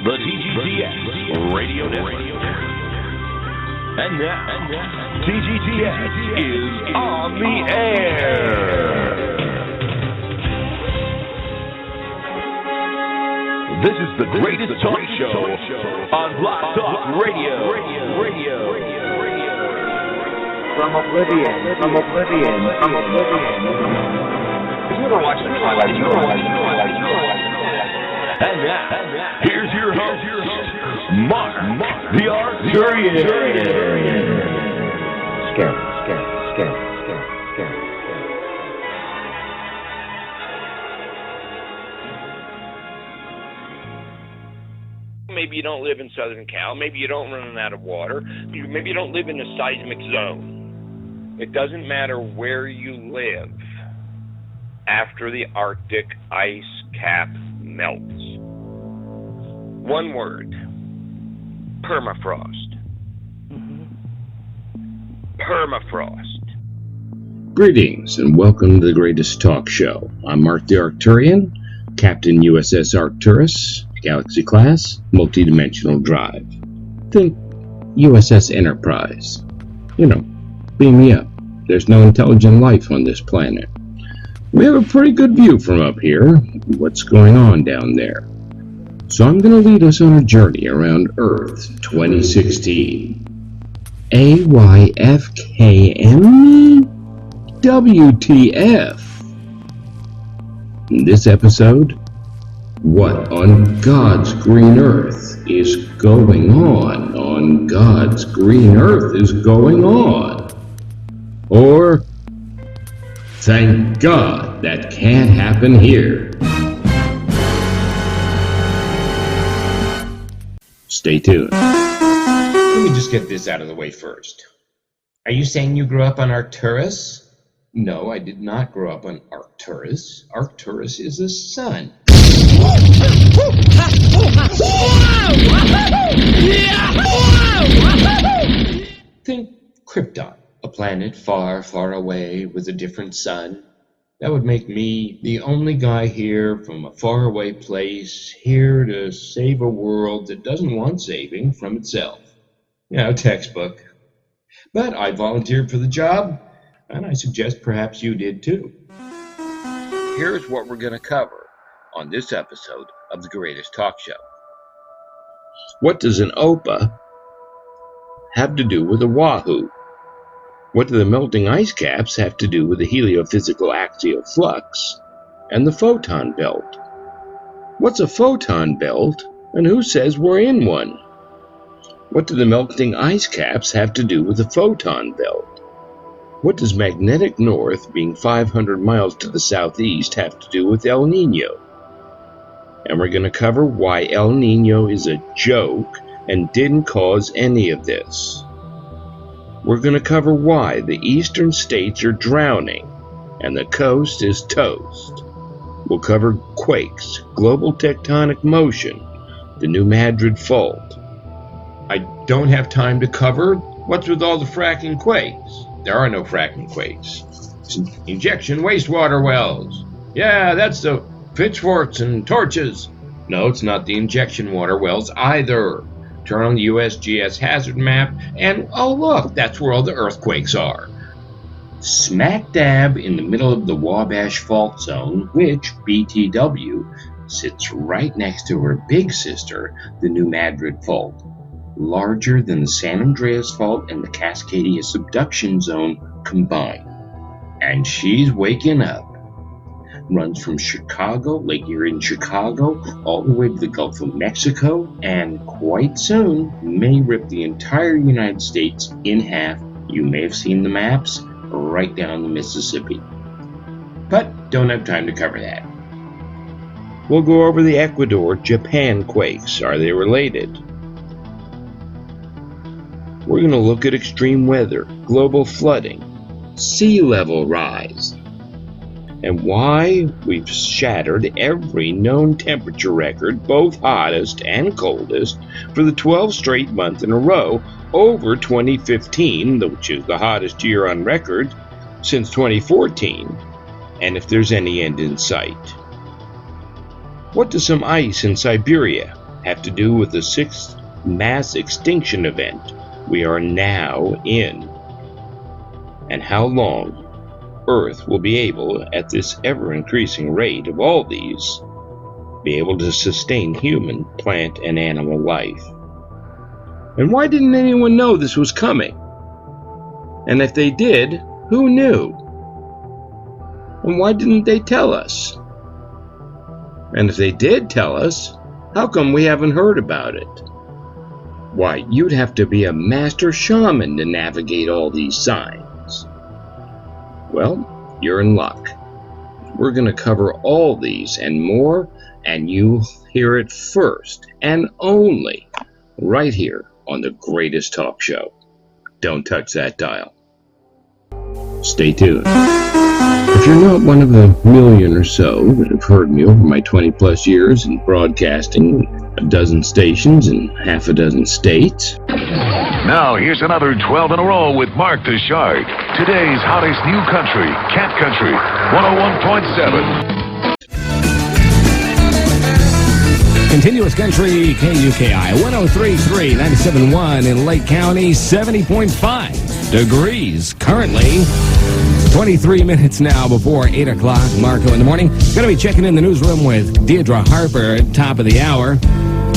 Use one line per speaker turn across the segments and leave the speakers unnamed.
the TGTS Radio Network. And now, TGTS is on the air. This is the greatest talk show on Block Talk Radio.
From oblivion. You ever watch the Twilight?
And now, here's your host, Mark the Arcturian.
Scary.
Maybe you don't live in Southern Cal. Maybe you don't run out of water. Maybe you don't live in a seismic zone. It doesn't matter where you live after the Arctic ice cap melts. One word: permafrost. Permafrost.
Greetings and welcome to the greatest talk show. I'm Mark the Arcturian, Captain USS Arcturus, Galaxy class, multi-dimensional drive. Think USS Enterprise. Beam me up. There's no intelligent life on this planet. We have a pretty good view from up here, what's going on down there. So I'm going to lead us on a journey around Earth 2016. AYFKM? WTF? In this episode, what on God's green earth is going on God's green earth is going on? Or, thank God that can't happen here. Stay tuned.
Let me just get this out of the way first. Are you saying you grew up on Arcturus? No, I did not grow up on Arcturus. Arcturus is a sun. Think Krypton, a planet far, far away with a different sun. That would make me the only guy here from a faraway place, here to save a world that doesn't want saving from itself. Textbook. But I volunteered for the job, and I suggest perhaps you did too.
Here's what we're going to cover on this episode of The Greatest Talk Show.
What does an OPA have to do with a Wahoo? What do the melting ice caps have to do with the heliophysical axial flux and the Photon Belt? What's a Photon Belt, and who says we're in one? What do the melting ice caps have to do with the Photon Belt? What does magnetic north, being 500 miles to the southeast, have to do with El Nino? And we're going to cover why El Nino is a joke and didn't cause any of this. We're going to cover why the eastern states are drowning and the coast is toast. We'll cover quakes, global tectonic motion, the New Madrid fault.
I don't have time to cover what's with all the fracking quakes. There are no fracking quakes. It's injection wastewater wells. Yeah, that's the pitchforks and torches. No, it's not the injection water wells either. Turn on the USGS hazard map, and oh look, that's where all the earthquakes are. Smack dab in the middle of the Wabash Fault Zone, which, BTW, sits right next to her big sister, the New Madrid Fault. Larger than the San Andreas Fault and the Cascadia Subduction Zone combined. And she's waking up. Runs from Chicago, Lake Erie in Chicago, all the way to the Gulf of Mexico, and quite soon may rip the entire United States in half. You may have seen the maps, right down the Mississippi. But don't have time to cover that.
We'll go over the Ecuador-Japan quakes. Are they related? We're going to look at extreme weather, global flooding, sea level rise, and why we've shattered every known temperature record, both hottest and coldest, for the 12th straight month in a row over 2015, which is the hottest year on record since 2014, and if there's any end in sight. What does some ice in Siberia have to do with the 6th mass extinction event we are now in, and how long Earth will be able, at this ever-increasing rate of all these, be able to sustain human, plant, and animal life. And why didn't anyone know this was coming? And if they did, who knew? And why didn't they tell us? And if they did tell us, how come we haven't heard about it? Why, you'd have to be a master shaman to navigate all these signs. Well, you're in luck. We're going to cover all these and more, and you'll hear it first and only right here on the greatest talk show. Don't touch that dial. Stay tuned. If you're not one of the million or so that have heard me over my 20 plus years in broadcasting a dozen stations in half a dozen states.
Now, here's another 12 in a row with Mark the Shark. Today's hottest new country, Cat Country, 101.7.
Continuous Country, KUKI, 103.3, 97.1 in Lake County, 70.5 degrees currently. 23 minutes now before 8 o'clock. Marco in the morning. Going to be checking in the newsroom with Deirdre Harper at top of the hour.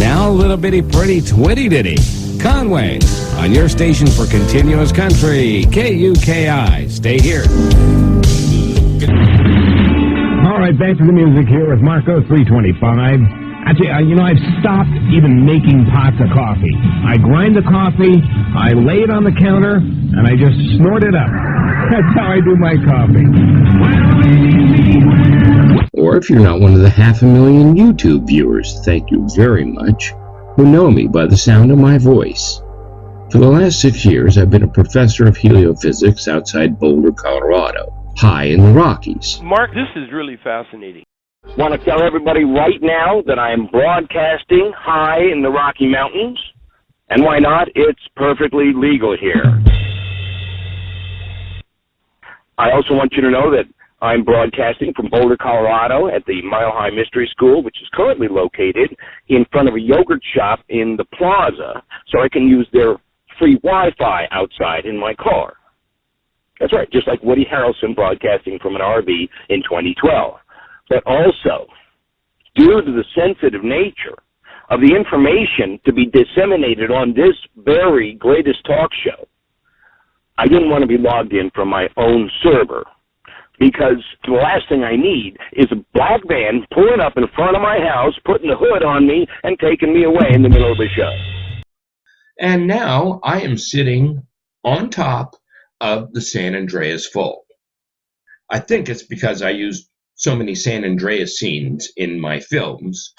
Now, a little bitty pretty twitty ditty. Conway on your station for Continuous Country, KUKI. Stay here.
All right, back to the music here with Marco 325. Actually, I've stopped even making pots of coffee. I grind the coffee, I lay it on the counter, and I just snort it up. That's how I do my coffee.
Or if you're not one of the 500,000 YouTube viewers, thank you very much, who know me by the sound of my voice. For the last 6 years, I've been a professor of heliophysics outside Boulder, Colorado, high in the Rockies.
Mark, this is really fascinating.
Want to tell everybody right now that I am broadcasting high in the Rocky Mountains. And why not? It's perfectly legal here. I also want you to know that I'm broadcasting from Boulder, Colorado at the Mile High Mystery School, which is currently located in front of a yogurt shop in the plaza, so I can use their free Wi-Fi outside in my car. That's right, just like Woody Harrelson broadcasting from an RV in 2012. But also, due to the sensitive nature of the information to be disseminated on this very greatest talk show, I didn't want to be logged in from my own server, because the last thing I need is a black van pulling up in front of my house, putting the hood on me, and taking me away in the middle of the show.
And now I am sitting on top of the San Andreas Fault. I think it's because I used so many San Andreas scenes in my films.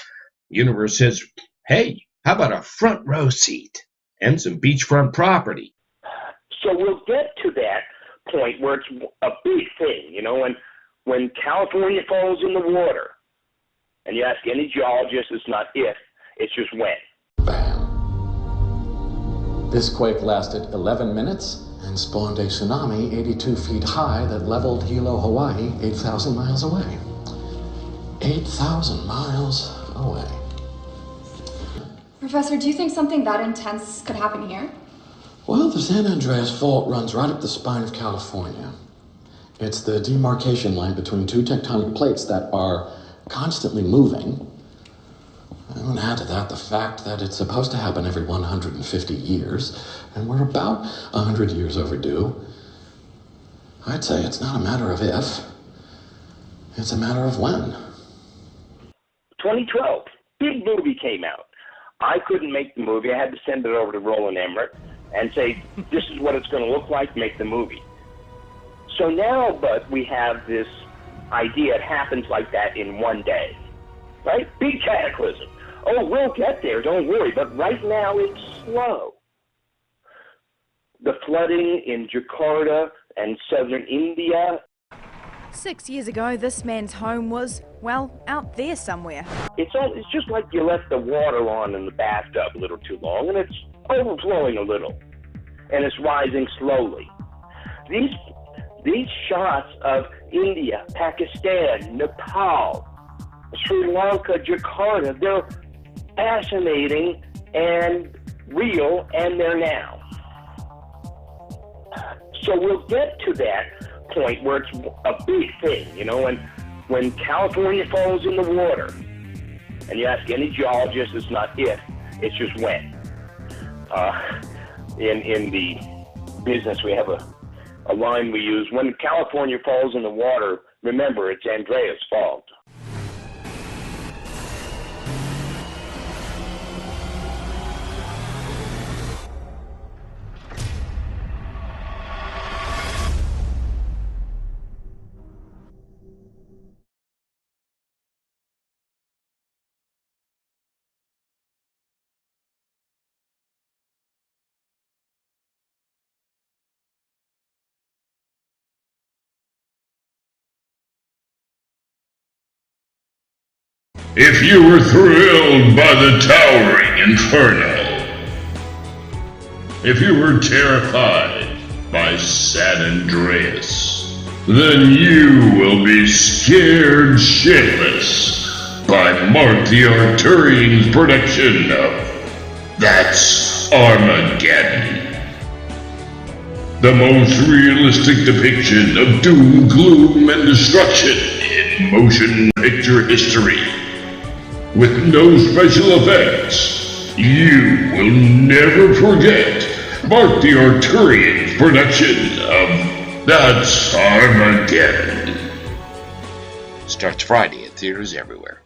Universe says, hey, how about a front row seat and some beachfront property?
So we'll get to that point where it's a big thing, you know, when California falls in the water, and you ask any geologist, it's not if, it's just when.
Bam. This quake lasted 11 minutes and spawned a tsunami 82 feet high that leveled Hilo, Hawaii, 8,000 miles away. 8,000 miles away.
Professor, do you think something that intense could happen here?
Well, the San Andreas Fault runs right up the spine of California. It's the demarcation line between two tectonic plates that are constantly moving. And add to that the fact that it's supposed to happen every 150 years, and we're about 100 years overdue. I'd say it's not a matter of if, it's a matter of when.
2012, big movie came out. I couldn't make the movie. I had to send it over to Roland Emmerich and say, this is what it's going to look like, make the movie. So now, but we have this idea, it happens like that in one day, right? Big cataclysm. Oh, we'll get there, don't worry, but right now it's slow. The flooding in Jakarta and southern India.
6 years ago, this man's home was, well, out there somewhere.
It's just like you left the water on in the bathtub a little too long, and it's overflowing a little, and it's rising slowly. These shots of India, Pakistan, Nepal, Sri Lanka, Jakarta, fascinating and real, and they're now. So we'll get to that point where it's a big thing, you know, and when California falls in the water, and you ask any geologist, it's not if, it's just when. In the business, we have a line we use: when California falls in the water, remember, it's Andreas' fault.
If you were thrilled by the towering inferno, if you were terrified by San Andreas, then you will be scared shitless by Mark the Arcturian's production of That's Armageddon. The most realistic depiction of doom, gloom, and destruction in motion picture history. With no special effects, you will never forget Mark the Arcturian's production of That's Armageddon.
Starts Friday at theaters everywhere.